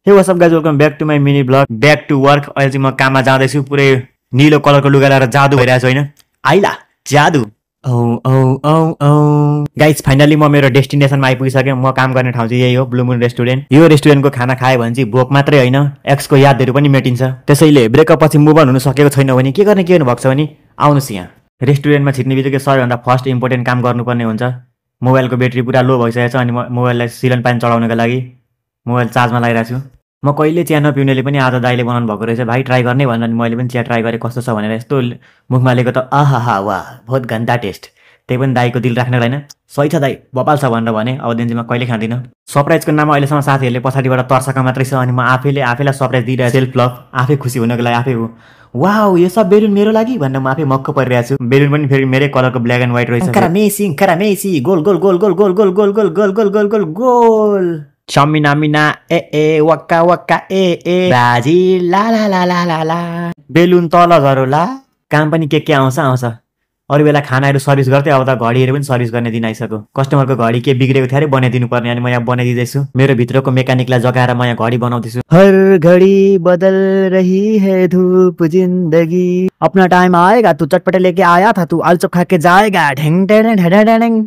हे what's up guys, welcome back to my mini vlog, back to work. अहिले चाहिँ म काममा जाँदैछु। पुरै निलो कलरको लुगा लगाएर जादु भइरहेको छु होइन। आइला जादु। औ औ औ औ गाइज, फाइनली म मेरो डेस्टिनेसनमा आइपुगिसकेँ। म काम गर्ने ठाउँ चाहिँ यही हो, ब्लु मुन रेस्टुरेन्ट। यो रेस्टुरेन्टको खाना खायो भने चाहिँ भोक मात्रै होइन, एक्सको यादहरू पनि मेटिन्छ। त्यसैले ब्रेकअप पछि मुभ अन हुन सकेको छैन भने के गर्ने के हुनुभएको छ भने आउनुहोस् यहाँ। रेस्टुरेन्टमा छिर्ने बित्तिकै सबैभन्दा फर्स्ट इम्पोर्टेन्ट काम गर्नुपर्ने हुन्छ। मोबाइलको ब्याट्री पुरा लो भइसकेको छ अनि म मोबाइललाई सिलन पानी चढाउनको लागि मोबाइल चार्जमा लगाइरहेको छु। म कहिले चिया नपिउनेले पनि आज दाइले बनाउनु भएको रहेछ, भाइ ट्राई गर्ने भनेर नि मैले पनि चिया ट्राई गरेँ कस्तो छ भनेर। यस्तो मुखमा लिएको त आहा वाह, बहुत गन्दा टेस्ट। त्यही पनि दाइको दिल राख्ने होइन, सही छ दाइ, बपाल छ भनेर भने। अबदेखि चाहिँ म कहिले खाँदिनँ। सरप्राइजको नाममा अहिलेसम्म साथीहरूले पछाडिबाट तर्सका मात्रै छ अनि म आफैलाई सरप्राइज दिइरहेको छु। सेल्फ लभ, आफै खुसी हुनको लागि आफै हो। वाउ, यो सब बेलुन मेरो लागि भनेर म आफै मक्क परिरहेको छु। बेलुन पनि फेरि मेरै कलरको ब्ल्याक एन्ड व्हाइट रहेछ। करा Messi goal goal goal goal goal goal goal goal goal goal goal goal goal शमिना मिना ए वक्का वक्का ए ब्राजिल ला ला ला ला ला ला। बेलुन तल झरोला। काम पनि के आउँछ आउँछ। अरू बेला खानाहरू सर्भिस गर्थेँ, अब त घडीहरू पनि सर्भिस गर्ने दिन आइसक्यो। कस्टमरको घडी के बिग्रेको थियो अरे बनाइदिनु पर्ने, अनि म यहाँ बनाइदिँदैछु। मेरो भित्रको मेकानिकलाई जगाएर म यहाँ घडी बनाउँदैछु। हर घडी बदल रही है धूप जिंदगी, अपना टाइम आएगा तू चटपटे लेके आया था तू आलू चप खा के जाएगा ढेंग ढेंग ढेंग ढेंग।